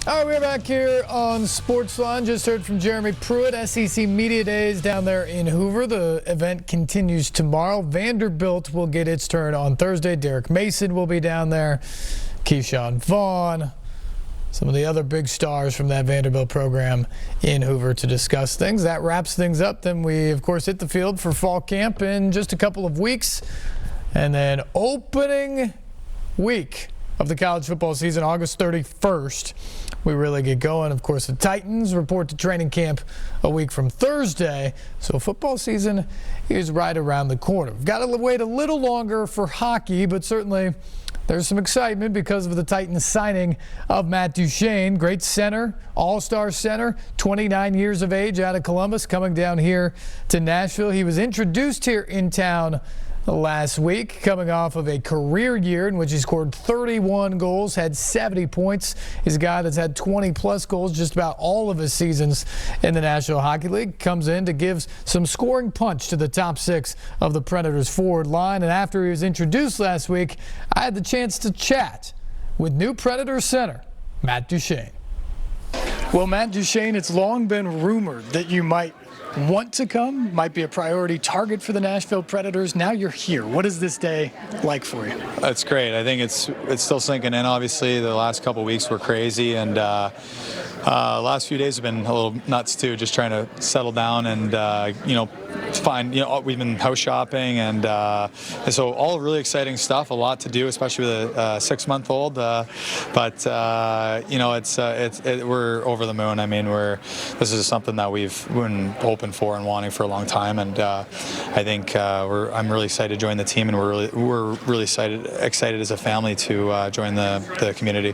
All right, we're back here on Sportsline. Just heard from Jeremy Pruitt, SEC Media Days down there in Hoover. The event continues tomorrow. Vanderbilt will get its turn on Thursday. Derek Mason will be down there. Keyshawn Vaughn. Some of the other big stars from that Vanderbilt program in Hoover to discuss things. That wraps things up. Then we, of course, hit the field for fall camp in just a couple of weeks. And then opening week of the college football season, August 31st. We really get going. Of course, the Titans report to training camp a week from Thursday. So football season is right around the corner. We've got to wait a little longer for hockey, but certainly there's some excitement because of the Titans signing of Matt Duchene, great center, all-star center, 29 years of age out of Columbus, coming down here to Nashville. He was introduced here in town last week, coming off of a career year in which he scored 31 goals, had 70 points. He's a guy that's had 20-plus goals just about all of his seasons in the National Hockey League. Comes in to give some scoring punch to the top six of the Predators forward line. And after he was introduced last week, I had the chance to chat with new Predators center Matt Duchene. Well, Matt Duchene, it's long been rumored that you might want to come, might be a priority target for the Nashville Predators. Now you're here. What is this day like for you? It's great. I think it's still sinking in. Obviously, the last couple of weeks were crazy, and last few days have been a little nuts too. Just trying to settle down and find. We've been house shopping, and so all really exciting stuff. A lot to do, especially with a 6-month-old. But we're over the moon. I mean, this is something that we've been hoping for and wanting for a long time, and I think I'm really excited to join the team, and we're really excited as a family to join the community.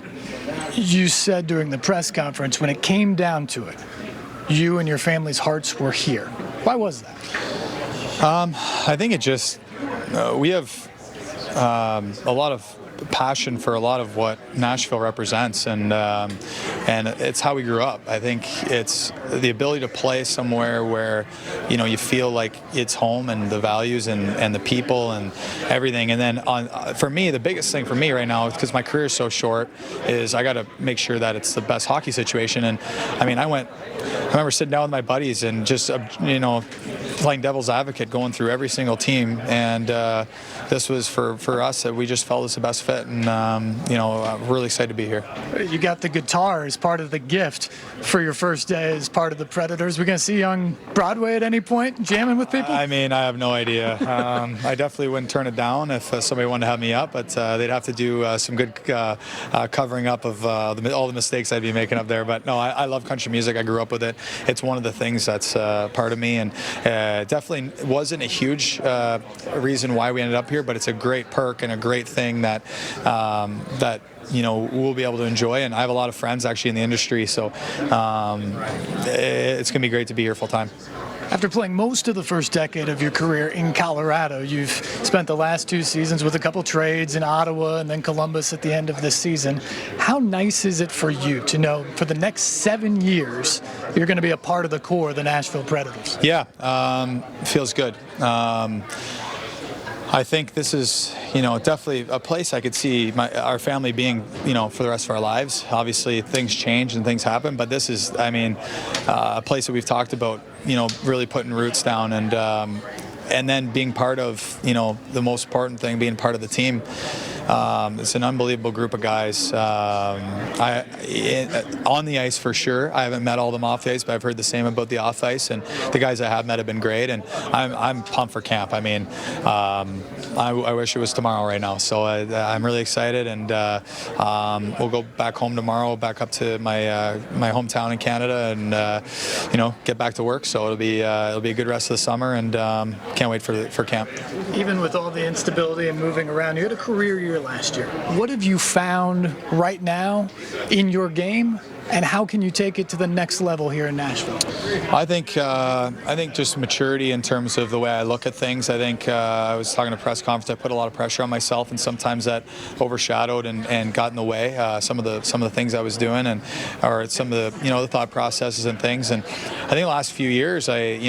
You said during the press conference when it came down to it, you and your family's hearts were here. Why was that? I think it just we have a lot of passion for a lot of what Nashville represents, and it's how we grew up. I think it's the ability to play somewhere where you feel like it's home, and the values and the people and everything. And then for me, the biggest thing for me right now, because my career is so short, is I got to make sure that it's the best hockey situation. And I mean, I remember sitting down with my buddies and just playing devil's advocate, going through every single team, and this was for us that we just felt was the best fit, and I'm really excited to be here. You got the guitar as part of the gift for your first day as part of the Predators. We're going to see you on Broadway at any point, jamming with people? I mean, I have no idea. I definitely wouldn't turn it down if somebody wanted to have me up, but they'd have to do some good covering up of all the mistakes I'd be making up there. But no, I love country music. I grew up with it. It's one of the things that's part of me, and definitely wasn't a huge reason why we ended up here, but it's a great perk and a great thing that we'll be able to enjoy. And I have a lot of friends actually in the industry, so it's going to be great to be here full time. After playing most of the first decade of your career in Colorado, you've spent the last 2 seasons with a couple trades in Ottawa and then Columbus at the end of this season. How nice is it for you to know for the next 7 years you're going to be a part of the core of the Nashville Predators? Yeah, feels good. I think this is, definitely a place I could see our family being, for the rest of our lives. Obviously, things change and things happen, but this is, a place that we've talked about, really putting roots down, and then being part of, the most important thing, being part of the team. It's an unbelievable group of guys. On the ice for sure. I haven't met all of them off the ice, but I've heard the same about the off ice, and the guys I have met have been great, and I'm pumped for camp. I mean, I wish it was tomorrow right now. So I'm really excited, and we'll go back home tomorrow, back up to my hometown in Canada, and get back to work. So it'll be a good rest of the summer, and can't wait for camp. Even with all the instability and moving around, you had a career year last year. What have you found right now in your game, and how can you take it to the next level here in Nashville? I think just maturity in terms of the way I look at things. I think I was talking at a press conference. I put a lot of pressure on myself, and sometimes that overshadowed and got in the way some of the things I was doing, or some of the thought processes and things. And I think the last few years I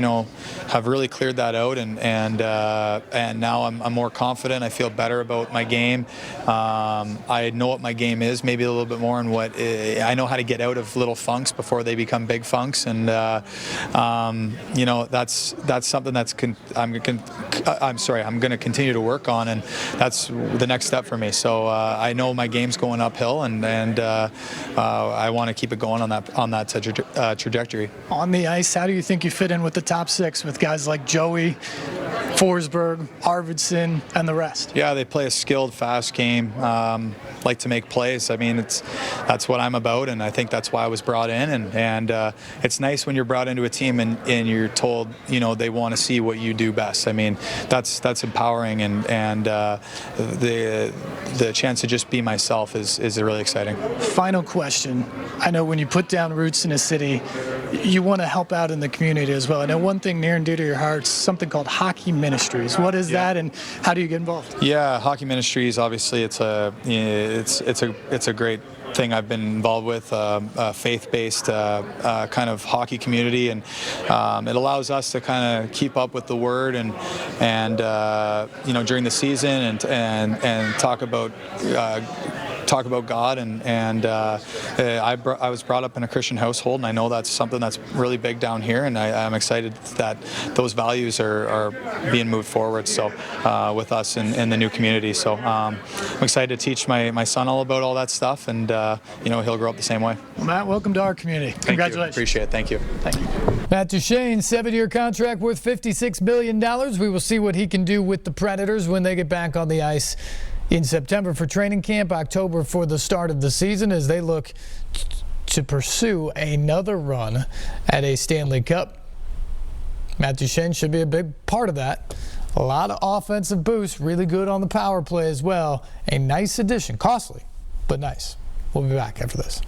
have really cleared that out, and now I'm more confident. I feel better about my game. I know what my game is, maybe a little bit more, and what I know how to get out out of little funks before they become big funks, and you know, that's something that's I'm going to continue to work on, and that's the next step for me. So I know my game's going uphill, and I want to keep it going on that trajectory. On the ice, how do you think you fit in with the top six with guys like Joey, Forsberg, Arvidsson, and the rest? Yeah, they play a skilled, fast game, like to make plays. I mean, that's what I'm about, and I think that's why I was brought in. And it's nice when you're brought into a team and you're told, you know, they want to see what you do best. I mean, that's empowering, and the chance to just be myself is really exciting. Final question. I know when you put down roots in a city, you want to help out in the community as well. I know one thing near and dear to your heart is something called Hockey Ministries. What is that, and how do you get involved? Yeah, Hockey Ministries. Obviously, it's a great thing I've been involved with, a faith-based kind of hockey community, and it allows us to kind of keep up with the word and you know, during the season and talk about God, and I was brought up in a Christian household, and I know that's something that's really big down here, and I'm excited that those values are being moved forward. So with us in the new community, so I'm excited to teach my son all about all that stuff, and you know, he'll grow up the same way. Well, Matt, welcome to our community. Congratulations. Appreciate it. Thank you. Thank you. Matt Duchene, 7-year contract worth $56 million. We will see what he can do with the Predators when they get back on the ice in September for training camp, October for the start of the season, as they look to pursue another run at a Stanley Cup. Matt Duchene should be a big part of that. A lot of offensive boost, really good on the power play as well. A nice addition, costly, but nice. We'll be back after this.